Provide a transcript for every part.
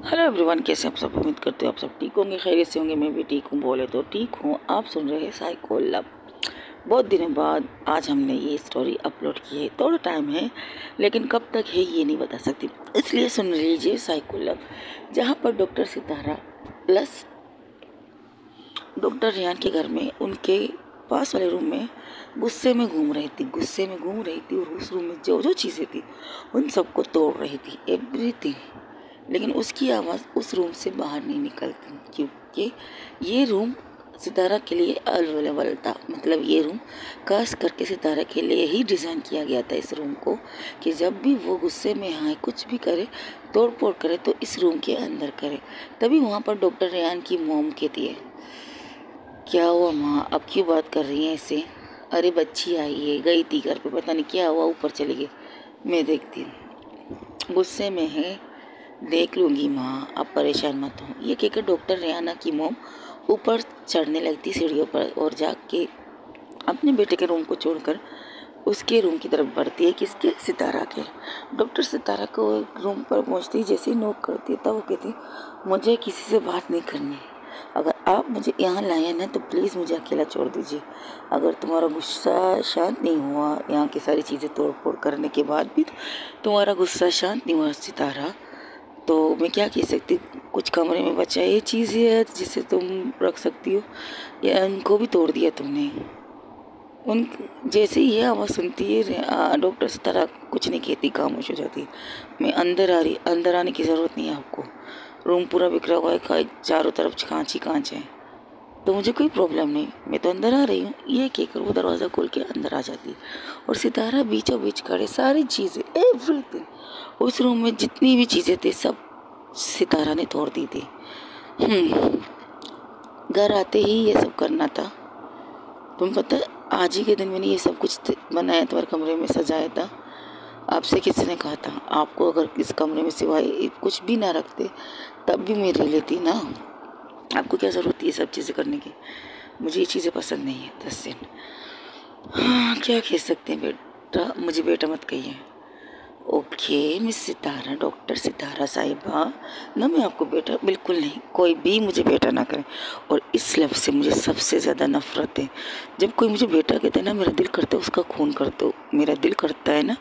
Hello everyone, कैसे आप सब? उम्मीद करते हो आप सब ठीक होंगे, खैरियत से होंगे। मैं भी ठीक हूँ, बोले तो ठीक हूँ। आप सुन रहे हैं साइको लव। बहुत दिनों बाद आज हमने ये स्टोरी अपलोड की है। थोड़ा टाइम है, लेकिन कब तक है ये नहीं बता सकती, इसलिए सुन लीजिए साइको लव, जहाँ पर डॉक्टर सितारा प्लस डॉक्टर रेहान के घर में उनके पास वाले रूम में गुस्से में घूम रही थी और उस रूम में जो जो चीज़ें थी उन सबको तोड़ रही थी, एवरीथिंग। लेकिन उसकी आवाज़ उस रूम से बाहर नहीं निकलती, क्योंकि ये रूम सितारा के लिए अवेलेबल था। मतलब ये रूम खास करके सितारा के लिए ही डिज़ाइन किया गया था इस रूम को, कि जब भी वो गुस्से में आए, कुछ भी करे, तोड़ फोड़ करे, तो इस रूम के अंदर करे। तभी वहाँ पर डॉक्टर रेहान की मोम कहती है, क्या हुआ माँ, अब क्यों बात कर रही हैं ऐसे? अरे बच्ची आई है, गई थी घर पे, पता नहीं क्या हुआ, ऊपर चली गई, मैं देखती हूँ। गुस्से में है, देख लूँगी माँ, अब परेशान मत हो। ये कहकर डॉक्टर रेहाना की मोम ऊपर चढ़ने लगती सीढ़ियों पर और जाके अपने बेटे के रूम को छोड़कर उसके रूम की तरफ बढ़ती है। किसके? सितारा के। डॉक्टर सितारा को रूम पर पहुँचते ही जैसे ही नॉक करती है, तब वो कहती, मुझे किसी से बात नहीं करनी है। अगर आप मुझे यहाँ लाए ना तो प्लीज़ मुझे अकेला छोड़ दीजिए। अगर तुम्हारा गुस्सा शांत नहीं हुआ, यहाँ की सारी चीज़ें तोड़ फोड़ करने के बाद भी तुम्हारा गुस्सा शांत नहीं हुआ सितारा, तो मैं क्या कह सकती हूँ? कुछ कमरे में बचा ये चीज़ है जिसे तुम रख सकती हो, या उनको भी तोड़ दिया तुमने? उन जैसे ही ये आवाज़ सुनती है डॉक्टर सितारा कुछ नहीं कहती, खामोश हो जाती है। मैं अंदर आ रही, अंदर आने की ज़रूरत नहीं है आपको। रूम पूरा बिखरा हुआ है, चारों तरफ कांच ही कांच है, तो मुझे कोई प्रॉब्लम नहीं, मैं तो अंदर आ रही हूँ। ये कहकर वो दरवाज़ा खोल के अंदर आ जाती है और सितारा बीचों बीच खड़े, सारी चीज़ें, एवरीथिंग, उस रूम में जितनी भी चीज़ें थी सब सितारा ने तोड़ दी थी। घर आते ही ये सब करना था। तुम पता है, आज ही के दिन मैंने ये सब कुछ बनाया, तुम्हारे कमरे में सजाया था। आपसे किसी ने कहा था आपको अगर इस कमरे में सिवाय कुछ भी ना रखते तब भी मैं रह लेती ना। आपको क्या ज़रूरत है ये सब चीज़ें करने की? मुझे ये चीज़ें पसंद नहीं है। 10 दिन। हाँ, क्या कह सकते हैं बेटा, मुझे बेटा मत कहिए। ओके मिस सितारा, डॉक्टर सितारा साहिबा, ना मैं आपको बेटा बिल्कुल नहीं, कोई भी मुझे बेटा ना करे। और इस लफ्ज़ से मुझे सबसे ज़्यादा नफरत है। जब कोई मुझे बेटा कहता है ना, मेरा दिल करता है उसका खून कर दो, मेरा दिल करता है ना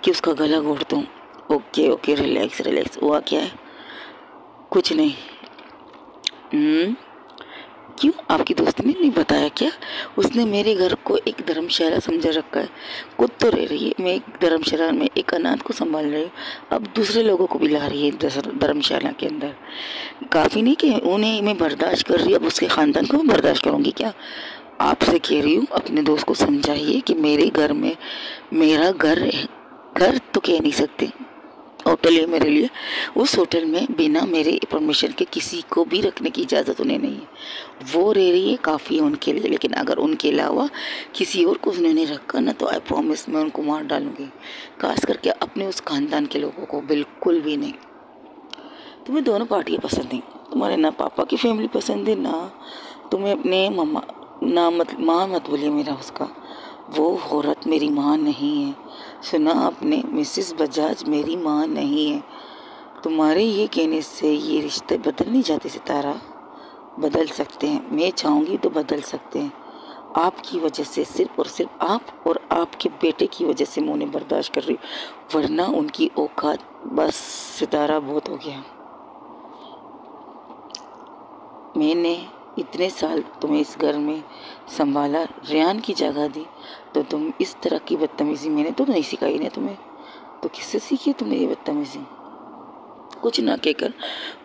कि उसका गला घोट दूँ। Okay okay, relax relax. हुआ क्या है? कुछ नहीं। क्यों, आपकी दोस्त ने नहीं बताया क्या? उसने मेरे घर को एक धर्मशाला समझा रखा है। खुद तो रह रही है, मैं एक धर्मशाला में एक अनाथ को संभाल रही हूँ, अब दूसरे लोगों को भी ला रही है धर्मशाला के अंदर। काफ़ी नहीं कि उन्हें मैं बर्दाश्त कर रही हूँ, अब उसके ख़ानदान को मैं बर्दाश्त करूँगी क्या? आपसे कह रही हूँ, अपने दोस्त को समझाइए कि मेरे घर में, मेरा घर है, घर तो कह नहीं सकते, होटल है मेरे लिए। उस होटल में बिना मेरे परमिशन के किसी को भी रखने की इजाज़त उन्हें नहीं है। वो रह रही है, काफ़ी है उनके लिए, लेकिन अगर उनके अलावा किसी और को उन्होंने रखा ना, तो आई प्रॉमिस मैं उनको मार डालूंगी। खास करके अपने उस खानदान के लोगों को बिल्कुल भी नहीं। तुम्हें दोनों पार्टियाँ पसंद नहीं, तुम्हारे ना पापा की फैमिली पसंद है, ना तुम्हें अपने मम्मा, ना मत माँ मत बोलिए मेरा उसका, वो औरत मेरी माँ नहीं है। सुना आपने, मिसेस बजाज मेरी माँ नहीं है। तुम्हारे ये कहने से ये रिश्ते बदल नहीं जाते सितारा। बदल सकते हैं, मैं चाहूँगी तो बदल सकते हैं। आपकी वजह से, सिर्फ और सिर्फ आप और आपके बेटे की वजह से मैं उन्हें बर्दाश्त कर रही हूँ, वरना उनकी औकात, बस सितारा बहुत हो गया। मैंने इतने साल तुम्हें इस घर में संभाला, रेहान की जगह दी, तो तुम इस तरह की बदतमीज़ी मैंने तो नहीं सिखाई ना तुम्हें, तो किससे सीखी तुमने ये बदतमीज़ी? कुछ ना कहकर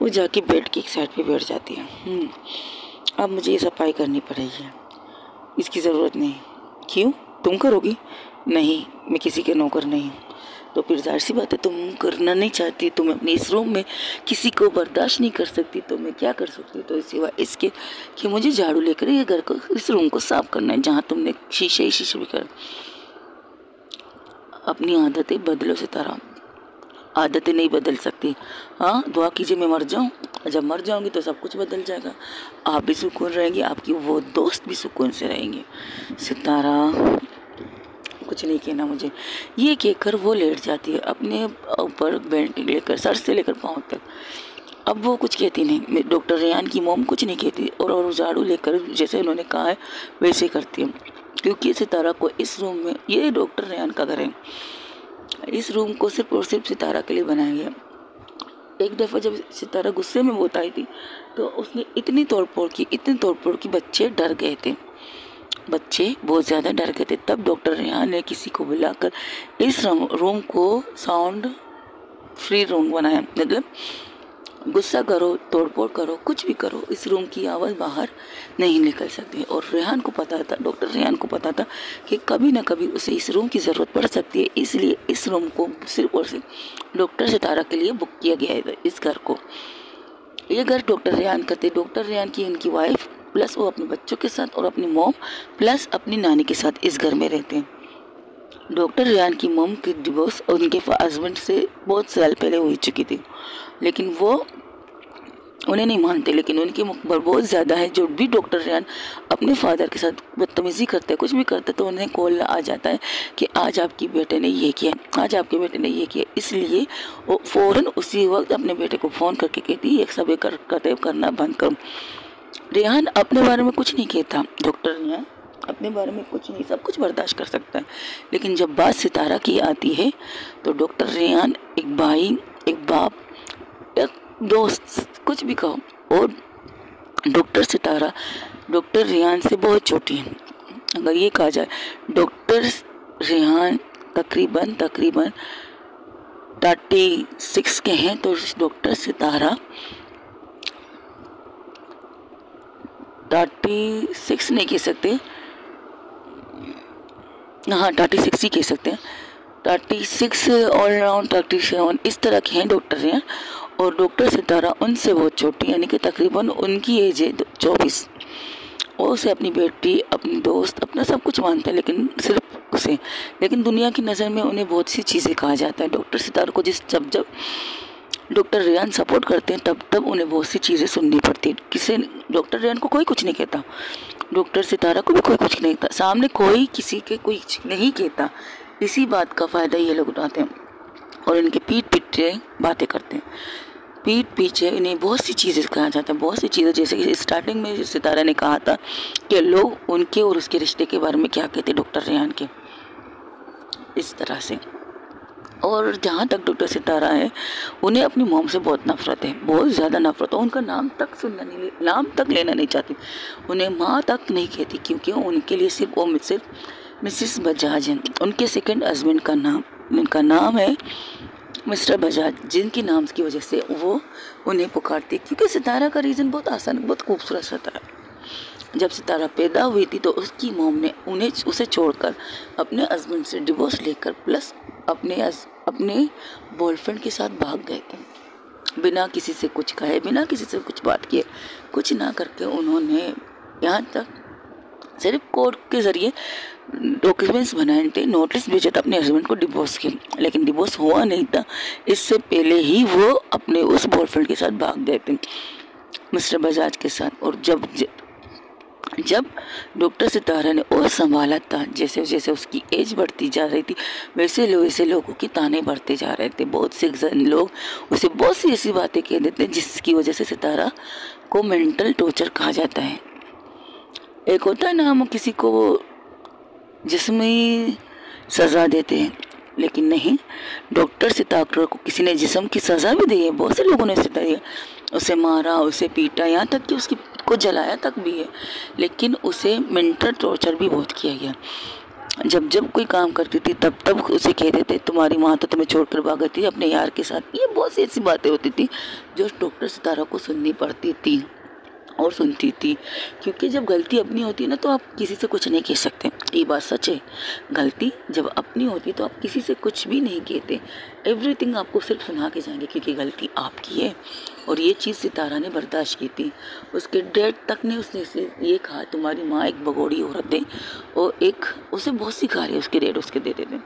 वो जाके बेड की एक साइड पे बैठ जाती है। अब मुझे ये सफाई करनी पड़ेगी, इसकी ज़रूरत नहीं। क्यों, तुम करोगी? नहीं, मैं किसी के नौकर नहीं हूँ। तो फिर जाहिर सी बात है, तुम करना नहीं चाहती, तुम अपने इस रूम में किसी को बर्दाश्त नहीं कर सकती, तो मैं क्या कर सकती हूँ? तो सिवाय इसके कि मुझे झाड़ू लेकर ये घर को, इस रूम को साफ करना है, जहाँ तुमने शीशे ही शीशे भी कर। अपनी आदतें बदलो सितारा, आदतें नहीं बदल सकती। हाँ, दुआ कीजिए मैं मर जाऊँ, जब मर जाऊँगी तो सब कुछ बदल जाएगा, आप भी सुकून रहेंगे, आपकी वो दोस्त भी सुकून से रहेंगे। सितारा, कुछ नहीं कहना मुझे, ये कहकर वो लेट जाती है अपने ऊपर, बेड लेकर सर से लेकर पाँव तक। अब वो कुछ कहती नहीं, डॉक्टर रेहान की मॉम कुछ नहीं कहती और झाड़ू लेकर जैसे उन्होंने कहा है वैसे करती है, क्योंकि सितारा को इस रूम में, ये डॉक्टर रेहान का घर है, इस रूम को सिर्फ और सिर्फ सितारा के लिए बनाया गया। एक दफ़ा जब सितारा गुस्से में बहुत आई थी तो उसने इतनी तोड़फोड़ की बच्चे डर गए थे, बच्चे बहुत ज़्यादा डर गए थे। तब डॉक्टर रेहान ने किसी को बुलाकर इस रूम को साउंड फ्री रूम बनाया, मतलब गुस्सा करो, तोड़फोड़ करो, कुछ भी करो, इस रूम की आवाज़ बाहर नहीं निकल सकती। और रेहान को पता था, डॉक्टर रेहान को पता था कि कभी ना कभी उसे इस रूम की ज़रूरत पड़ सकती है, इसलिए इस रूम को सिर्फ और सिर्फ डॉक्टर सितारा के लिए बुक किया गया है। इस घर को, ये घर डॉक्टर रेहान का थे, डॉक्टर रेहान की उनकी वाइफ प्लस वो अपने बच्चों के साथ और अपनी मॉम प्लस अपनी नानी के साथ इस घर में रहते हैं। डॉक्टर रेहान की मॉम की डिवोर्स उनके हस्बैंड से बहुत साल पहले हो चुकी थी, लेकिन वो उन्हें नहीं मानते, लेकिन उनकी मुकबर बहुत ज़्यादा है। जो भी डॉक्टर रेहान अपने फादर के साथ बदतमीज़ी करते हैं, कुछ भी करते तो उन्हें कॉल आ जाता है कि आज आपकी बेटे ने ये किया, आज आपके बेटे ने ये किया, इसलिए वो फ़ौरन उसी वक्त अपने बेटे को फ़ोन करके कहती है एक सब करना बंद करो। रेहान अपने बारे में कुछ नहीं कहता, डॉक्टर रेहान अपने बारे में कुछ नहीं, सब कुछ बर्दाश्त कर सकता है, लेकिन जब बात सितारा की आती है तो डॉक्टर रेहान एक भाई, एक बाप, एक दोस्त, कुछ भी कहो, और डॉक्टर सितारा डॉक्टर रेहान से बहुत छोटी है। अगर ये कहा जाए डॉक्टर रेहान तकरीबन 36 के हैं, तो डॉक्टर सितारा 36 नहीं कह सकते, हाँ 36 ही कह सकते हैं, 36 ऑल अराउंड 37 इस तरह के हैं डॉक्टर रेहान। और डॉक्टर सितारा उनसे बहुत छोटी, यानी कि तकरीबन उनकी एज है 24। और उसे अपनी बेटी, अपनी दोस्त, अपना सब कुछ मानता है, लेकिन सिर्फ उसे, लेकिन दुनिया की नज़र में उन्हें बहुत सी चीज़ें कहा जाता है। डॉक्टर सितारा को जब डॉक्टर रेहान सपोर्ट करते हैं तब उन्हें बहुत सी चीज़ें सुननी पड़ती है। किसी डॉक्टर रेहान को कोई कुछ नहीं कहता, डॉक्टर सितारा को भी कोई कुछ नहीं कहता, सामने कोई किसी के कोई नहीं कहता। इसी बात का फ़ायदा ये लोग उठाते हैं और इनके पीठ पीछे बातें करते हैं। पीठ पीछे इन्हें बहुत सी चीज़ें कहा जाता है, बहुत सी चीज़ें, जैसे कि स्टार्टिंग में सितारा ने कहा था कि लोग उनके और उसके रिश्ते के बारे में क्या कहते डॉक्टर रेहान के, इस तरह से। और जहाँ तक डॉक्टर सितारा है, उन्हें अपनी मॉम से बहुत नफरत है, बहुत ज़्यादा नफरत है। उनका नाम तक लेना नहीं चाहती, उन्हें माँ तक नहीं कहती, क्योंकि उनके लिए सिर्फ मिसेस बजाज है। उनके सेकंड हस्बैंड का नाम, उनका नाम है मिस्टर बजाज, जिनकी नाम की वजह से वो उन्हें पुकारती। क्योंकि सितारा का रीज़न बहुत आसान, बहुत खूबसूरत सा था। जब सितारा पैदा हुई थी तो उसकी मॉम ने उसे छोड़कर अपने हस्बैंड से डिवोर्स लेकर प्लस अपने बॉयफ्रेंड के साथ भाग गए थे, बिना किसी से कुछ कहे, बिना किसी से कुछ बात किए, कुछ ना करके उन्होंने यहाँ तक सिर्फ कोर्ट के ज़रिए डॉक्यूमेंट्स बनाए थे, नोटिस भेजा था अपने हस्बैंड को डिवोर्स के, लेकिन डिवोर्स हुआ नहीं था। इससे पहले ही वो अपने उस बॉयफ्रेंड के साथ भाग गए थे, मिस्टर बजाज के साथ। और जब डॉक्टर सितारा ने और संभाला था, जैसे जैसे उसकी एज बढ़ती जा रही थी, वैसे लोगों के ताने बढ़ते जा रहे थे। बहुत से लोग उसे बहुत सी ऐसी बातें कह देते हैं जिसकी वजह से सितारा को मेंटल टॉर्चर कहा जाता है। एक होता है ना, हम किसी को जिस्मी सज़ा देते हैं, लेकिन नहीं, डॉक्टर सितारा को किसी ने जिस्म की सज़ा भी दी है। बहुत से लोगों ने सितारा उसे मारा, उसे पीटा, यहाँ तक कि उसकी को जलाया तक भी है, लेकिन उसे मेंटल टॉर्चर भी बहुत किया गया। जब कोई काम करती थी तब उसे कहते थे तुम्हारी माँ तो तुम्हें छोड़कर भाग गई थी अपने यार के साथ। ये बहुत सी ऐसी बातें होती थी जो डॉक्टर सितारा को सुननी पड़ती थी और सुनती थी, क्योंकि जब गलती अपनी होती है ना तो आप किसी से कुछ नहीं कह सकते। ये बात सच है, गलती जब अपनी होती है तो आप किसी से कुछ भी नहीं कहते, एवरीथिंग आपको सिर्फ सुना के जाएंगे, क्योंकि गलती आपकी है। और ये चीज़ सितारा ने बर्दाश्त की थी। उसके डैड तक ने उसने ये कहा तुम्हारी माँ एक भगोड़ी औरत है, और उसे बहुत सिखा रही है उसके डैड, उसके देते थे।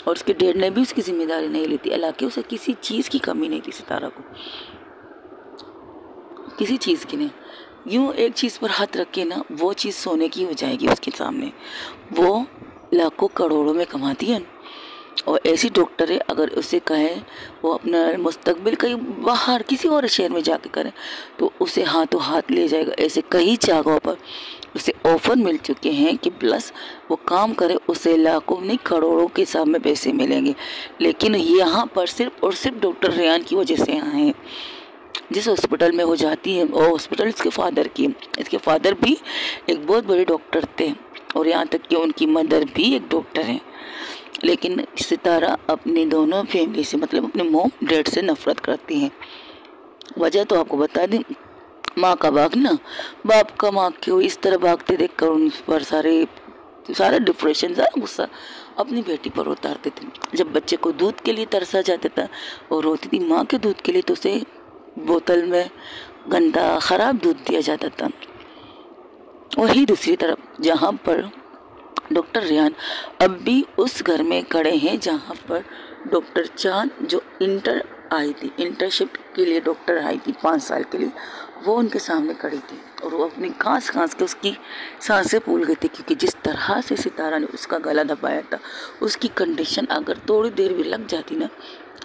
और उसके डैड ने भी उसकी जिम्मेदारी नहीं ली थी, हालांकि उसे किसी चीज़ की कमी नहीं थी, सितारा को किसी चीज़ की नहीं। यूँ एक चीज़ पर हाथ रख के ना, वो चीज़ सोने की हो जाएगी उसके सामने। वो लाखों करोड़ों में कमाती है, और ऐसी डॉक्टर है, अगर उसे कहें वो अपना मुस्तकबिल कहीं बाहर किसी और शहर में जाके करें तो उसे हाथों हाथ ले जाएगा। ऐसे कई जगहों पर उसे ऑफर मिल चुके हैं कि प्लस वो काम करे उसे लाखों नहीं करोड़ों के हिसाब में पैसे मिलेंगे। लेकिन यहाँ पर सिर्फ और सिर्फ डॉक्टर रेयान की वजह से यहाँ हैं। जिस हॉस्पिटल में वो जाती है वो हॉस्पिटल इसके फादर की, इसके फादर भी एक बहुत बड़े डॉक्टर थे और यहाँ तक कि उनकी मदर भी एक डॉक्टर हैं। लेकिन सितारा अपनी दोनों फैमिली से मतलब अपने मॉम डैड से नफरत करती हैं। वजह तो आपको बता दें, माँ का भागना, बाप का माँ क्यों इस तरह भागते देख कर उन पर सारा डिप्रेशन, सारा गुस्सा अपनी बेटी पर उतारते थे। जब बच्चे को दूध के लिए तरसा जाता था और रोती थी माँ के दूध के लिए तो उसे बोतल में गंदा ख़राब दूध दिया जाता था। वही दूसरी तरफ जहाँ पर डॉक्टर रेयान अब भी उस घर में खड़े हैं जहाँ पर डॉक्टर चांद जो इंटर्नशिप के लिए डॉक्टर आई थी 5 साल के लिए, वो उनके सामने खड़ी थी और वो अपनी खांस के उसकी सांसें फूल गई थी क्योंकि जिस तरह से सितारा ने उसका गला दबाया था, उसकी कंडीशन अगर थोड़ी देर भी लग जाती ना,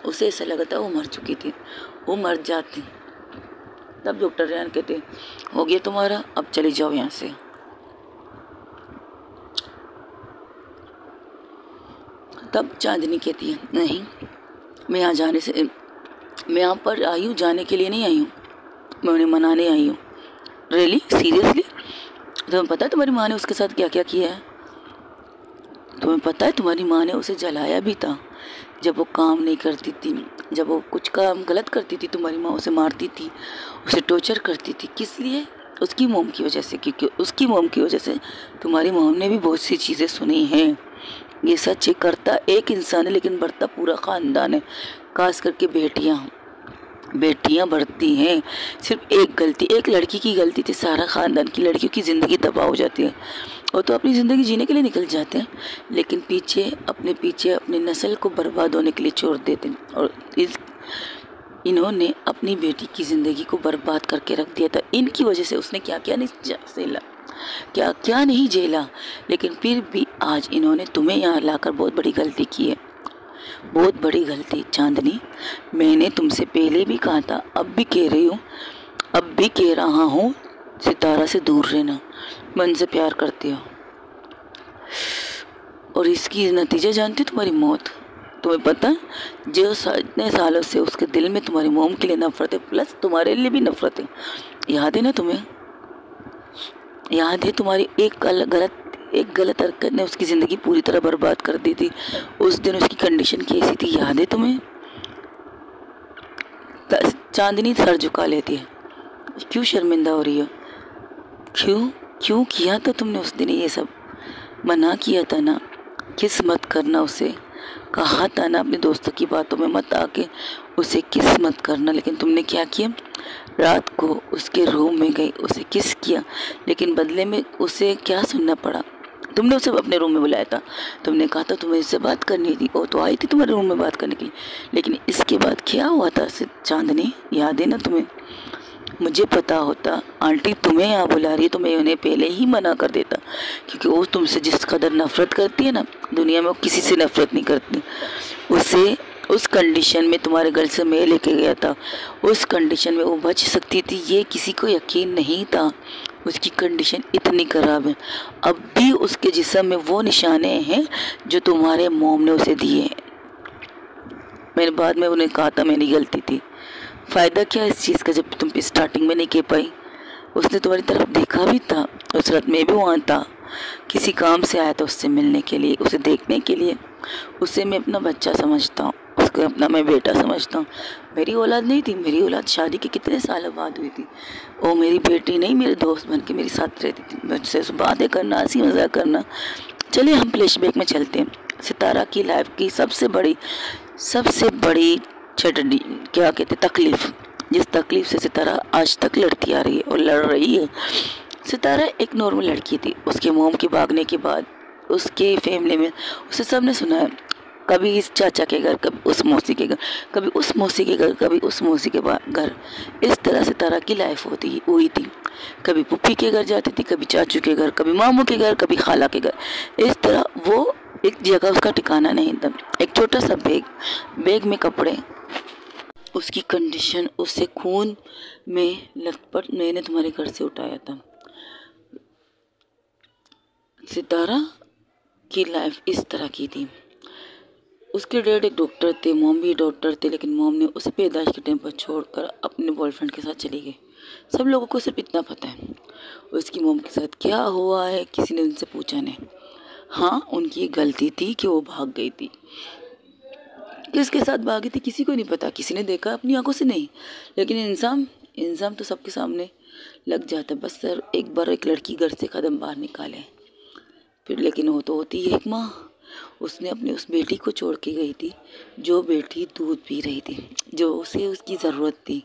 उसे ऐसा लगा था वो मर चुकी थी, वो मर जाती। तब डॉक्टर रेयान कहते हो गया तुम्हारा, अब चली जाओ यहाँ से। तब चांदनी कहती है नहीं, मैं यहाँ पर आई हूँ जाने के लिए नहीं आई हूँ, मैं उन्हें मनाने आई हूँ। Really seriously? तुम्हें पता है तुम्हारी माँ ने उसके साथ क्या क्या किया है? तुम्हें पता है तुम्हारी माँ ने उसे जलाया भी था जब वो काम नहीं करती थी, जब वो कुछ काम गलत करती थी तुम्हारी माँ उसे मारती थी, उसे टॉर्चर करती थी। किस लिए? उसकी मोम की वजह से, क्योंकि उसकी मोम की वजह से तुम्हारी मोम ने भी बहुत सी चीज़ें सुनी हैं। ये सच है, करता एक इंसान है लेकिन बढ़ता पूरा ख़ानदान है, खास करके बेटियां बढ़ती हैं। सिर्फ एक गलती, एक लड़की की गलती थी, सारा ख़ानदान की लड़कियों की ज़िंदगी तबाह हो जाती है। वो तो अपनी ज़िंदगी जीने के लिए निकल जाते हैं लेकिन पीछे अपनी नस्ल को बर्बाद होने के लिए छोड़ देते हैं। और इन्होंने अपनी बेटी की ज़िंदगी को बर्बाद करके रख दिया था। इनकी वजह से उसने क्या क्या नहीं झेला, लेकिन फिर भी आज इन्होंने तुम्हें यहाँ लाकर बहुत बड़ी गलती की है, बहुत बड़ी गलती। चांदनी, मैंने तुमसे पहले भी कहा था, अब भी कह रहा हूँ, सितारा से दूर रहना, मन से प्यार करती हो और इसकी नतीजा जानती हो तुम्हारी मौत। तुम्हें पता है जो इतने सालों से उसके दिल में तुम्हारी मोम के लिए नफरत है, प्लस तुम्हारे लिए भी नफरत है। याद है ना तुम्हें? याद है तुम्हारी एक गलत हरकत ने उसकी ज़िंदगी पूरी तरह बर्बाद कर दी थी। उस दिन उसकी कंडीशन कैसी थी याद है तुम्हें? चांदनी सर झुका लेती है। क्यों शर्मिंदा हो रही हो? क्यों किया था तुमने उस दिन ये सब? मना किया था ना, किस मत करना उसे, कहा था ना अपने दोस्तों की बातों में मत आके उसे किस मत करना, लेकिन तुमने क्या किया? रात को उसके रूम में गई, उसे किस किया, लेकिन बदले में उसे क्या सुनना पड़ा? तुमने उसे अपने रूम में बुलाया था, तुमने कहा था तुम्हें इससे बात करनी थी, वो तो आई थी तुम्हारे रूम में बात करने के लिए, लेकिन इसके बाद क्या हुआ था चांदनी? याद है ना तुम्हें? मुझे पता होता आंटी तुम्हें यहाँ बुला रही है तो मैं उन्हें पहले ही मना कर देता, क्योंकि वो तुमसे जिस कदर नफरत करती है ना, दुनिया में वो किसी से नफरत नहीं करती। उसे उस कंडीशन में तुम्हारे घर से मैं लेके गया था, उस कंडीशन में वो बच सकती थी ये किसी को यकीन नहीं था। उसकी कंडीशन इतनी ख़राब है, अब भी उसके जिस्म में वो निशाने हैं जो तुम्हारे मॉम ने उसे दिए हैं। मैंने बाद में उन्हें कहा था मेरी गलती थी। फ़ायदा क्या इस चीज़ का जब तुम स्टार्टिंग में नहीं कह पाई? उसने तुम्हारी तरफ देखा भी था, उस रात में भी वहाँ था, किसी काम से आया था उससे मिलने के लिए, उसे देखने के लिए। उसे मैं अपना बच्चा समझता हूँ, उसको अपना मैं बेटा समझता हूँ। मेरी औलाद नहीं थी, मेरी औलाद शादी के कितने साल बाद हुई थी। वो मेरी बेटी नहीं, मेरे दोस्त बन के मेरे साथ रहती थी, मुझसे बातें करना, हंसी मजाक करना। चलिए हम फ्लैशबैक में चलते हैं। सितारा की लाइफ की सबसे बड़ी ट्रेजेडी क्या कहते तकलीफ़, जिस तकलीफ़ से सितारा आज तक लड़ती आ रही है और लड़ रही है। सितारा एक नॉर्मल लड़की थी, उसके मोम के भागने के बाद उसके फैमिली में उसे सबने सुना है, कभी इस चाचा के घर, कभी उस मौसी के घर, कभी उस मौसी के घर, कभी उस मौसी के घर। इस तरह सितारा की लाइफ हुई थी। कभी पुप्पी के घर जाती थी, कभी चाचू के घर, कभी मामू के घर, कभी खाला के घर। इस तरह वो एक जगह उसका ठिकाना नहीं था। एक छोटा सा बैग, बैग में कपड़े, उसकी कंडीशन, उससे खून में लथपथ मैंने तुम्हारे घर से उठाया था। सितारा की लाइफ इस तरह की थी। उसके डैड एक डॉक्टर थे, मॉम भी डॉक्टर थे, लेकिन मॉम ने उसे पैदाइश के टाइम पर छोड़कर अपने बॉयफ्रेंड के साथ चली गई। सब लोगों को सिर्फ इतना पता है उसकी मॉम के साथ क्या हुआ है, किसी ने उनसे पूछा नहीं। हाँ, उनकी गलती थी कि वो भाग गई थी। किसके साथ भागी थी किसी को नहीं पता, किसी ने देखा अपनी आंखों से नहीं, लेकिन इंसान इंसान तो सबके सामने लग जाता है। बस सर एक बार एक लड़की घर से कदम बाहर निकाले फिर, लेकिन वो तो होती है एक माँ। उसने अपनी उस बेटी को छोड़ के गई थी, जो बेटी दूध पी रही थी, जो उसे उसकी ज़रूरत थी।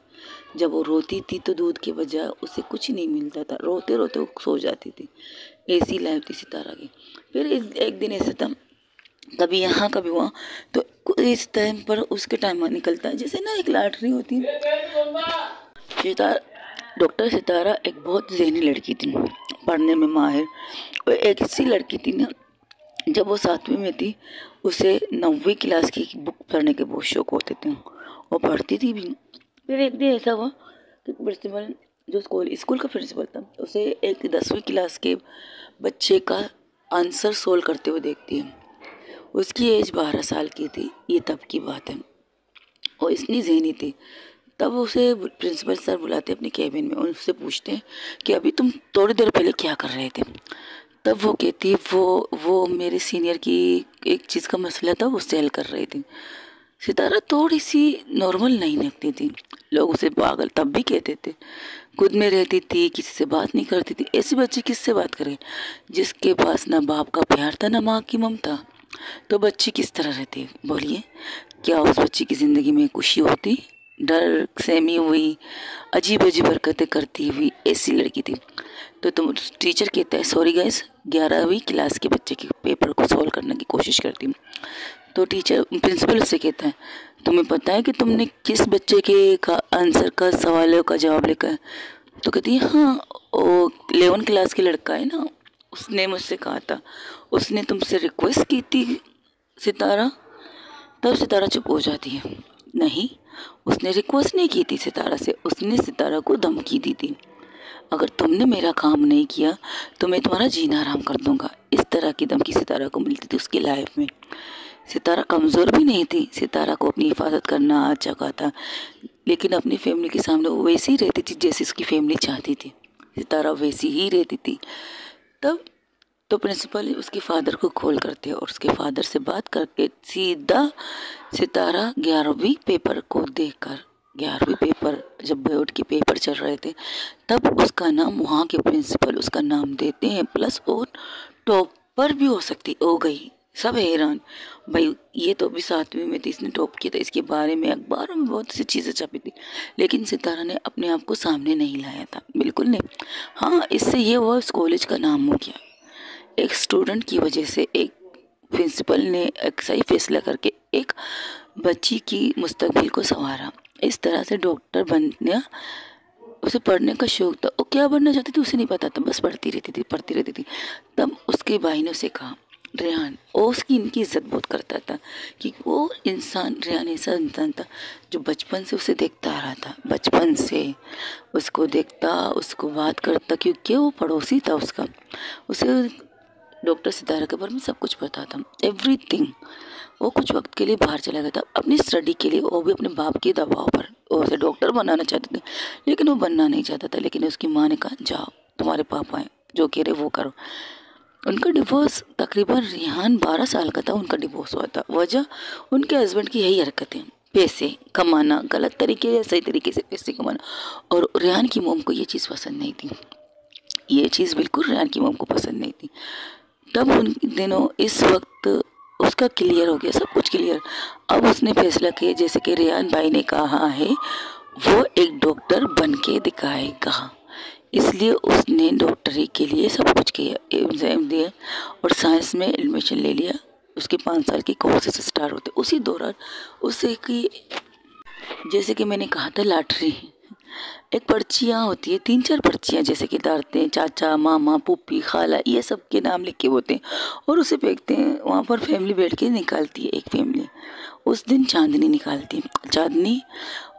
जब वो रोती थी तो दूध के बजाय उसे कुछ नहीं मिलता था, रोते रोते वो सो जाती थी। ऐसी लाइफ थी सितारा की। फिर एक दिन ऐसा था, कभी यहाँ कभी वहाँ, तो इस टाइम पर उसके टाइम निकलता है जैसे ना एक लॉटरी होती है। सितारा, डॉक्टर सितारा एक बहुत ज़हनी लड़की थी, पढ़ने में माहिर। और एक ऐसी लड़की थी ना, जब वो 7वीं में थी उसे 9वीं क्लास की बुक पढ़ने के बहुत शौक होते थे, वो पढ़ती थी भी। फिर एक दिन ऐसा हुआ कि प्रिंसिपल, जो स्कूल का प्रिंसिपल था, उसे एक 10वीं क्लास के बच्चे का आंसर सोल्व करते हुए देखती है। उसकी एज 12 साल की थी, ये तब की बात है, और इतनी ज़हनी थी। तब उसे प्रिंसिपल सर बुलाते अपने कैबिन में, उनसे पूछते हैं कि अभी तुम थोड़ी देर पहले क्या कर रहे थे। तब वो कहती वो मेरे सीनियर की एक चीज़ का मसला था, वो सेल कर रही थी। सितारा थोड़ी सी नॉर्मल नहीं लगती थी, लोग उसे पागल तब भी कहते थे। खुद में रहती थी, किसी से बात नहीं करती थी। ऐसी बच्ची किससे बात करे जिसके पास ना बाप का प्यार था ना माँ की ममता। तो बच्ची किस तरह रहती, बोलिए? क्या उस बच्ची की ज़िंदगी में खुशी होती? डर, सहमी हुई, अजीब अजीब हरकतें करती हुई ऐसी लड़की थी। तो तुम टीचर कहता है सॉरी गाइस, 11वीं क्लास के बच्चे के पेपर को सॉल्व करने की कोशिश करती हूँ। तो टीचर प्रिंसिपल उससे कहता है तुम्हें पता है कि तुमने किस बच्चे के का आंसर का सवालों का जवाब लिखा है? तो कहती है हाँ, वो 11 क्लास की लड़का है ना, उसने मुझसे कहा था, उसने तुमसे रिक्वेस्ट की थी सितारा। तब सितारा चुप हो जाती है। नहीं, उसने रिक्वेस्ट नहीं की थी सितारा से, उसने सितारा को धमकी दी थी, अगर तुमने मेरा काम नहीं किया तो मैं तुम्हारा जीना हराम कर दूंगा। इस तरह की धमकी सितारा को मिलती थी उसकी लाइफ में। सितारा कमज़ोर भी नहीं थी, सितारा को अपनी हिफाजत करना आ चुका था, लेकिन अपनी फैमिली के सामने वो वैसी ही रहती थी जैसी उसकी फैमिली चाहती थी। सितारा वैसी ही रहती थी। तब तो प्रिंसिपल उसके फादर को कॉल करते हैं और उसके फादर से बात करके सीधा सितारा 11वीं पेपर को देखकर, 11वीं पेपर जब बोर्ड के पेपर चल रहे थे, तब उसका नाम, वहाँ के प्रिंसिपल उसका नाम देते हैं, प्लस और टॉपर भी हो गई। सब हैरान, भाई ये तो अभी 7वीं में थी, इसने टॉप किया था, इसके बारे में अखबारों में बहुत सी चीज़ें छपी थी, लेकिन सितारा ने अपने आप को सामने नहीं लाया था, बिल्कुल नहीं। हाँ, इससे ये हुआ उस कॉलेज का नाम हो गया। एक स्टूडेंट की वजह से एक प्रिंसिपल ने एक सही फैसला करके एक बच्ची की मुस्तकबिल को संवारा। इस तरह से डॉक्टर बनना, उसे पढ़ने का शौक था, वो क्या बनना चाहती थी उसे नहीं पता था, बस पढ़ती रहती थी। तब उसके भाई ने उसे कहा, रेहान, वो उसकी इनकी इज्जत बहुत करता था कि वो इंसान, रेहान ऐसा इंसान था जो बचपन से उसे देखता आ रहा था, बचपन से उसको देखता, उसको बात करता, क्योंकि वो पड़ोसी था उसका। उसे डॉक्टर सितारा के बारे में सब कुछ पता था, एवरीथिंग। वो कुछ वक्त के लिए बाहर चला गया था अपनी स्टडी के लिए, वो भी अपने बाप के दबाव पर। वो उसे डॉक्टर बनाना चाहते थे, लेकिन वो बनना नहीं चाहता था। लेकिन उसकी माँ ने कहा जाओ, तुम्हारे पापा हैं, जो कह रहे वो करो। उनका डिवोर्स तकरीबन, रेहान 12 साल का था उनका डिवोर्स हुआ था। वजह उनके हस्बैंड की यही हरकतें, पैसे कमाना, गलत तरीके या सही तरीके से पैसे कमाना। और रेहान की मोम को ये चीज़ पसंद नहीं थी, ये चीज़ बिल्कुल रेहान की मोम को पसंद नहीं थी। तब उन दिनों इस वक्त उसका क्लियर हो गया, सब कुछ क्लियर। अब उसने फैसला किया, जैसे कि रेहान भाई ने कहा है, वो एक डॉक्टर बन के दिखाएगा। इसलिए उसने डॉक्टरी के लिए सब कुछ किया, एग्जाम दिया और साइंस में एडमिशन ले लिया। उसके 5 साल की कोर्सेस स्टार्ट होते। उसी दौरान उसे कि, जैसे कि मैंने कहा था, लॉटरी एक पर्चियाँ होती है, 3-4 पर्चियाँ जैसे कि डालते चाचा, मामा, फूफी, खाला, ये सब के नाम लिख के होते हैं और उसे फेंकते हैं। वहाँ पर फैमिली बैठ के निकालती है, एक फैमिली उस दिन चांदनी निकालती है। चांदनी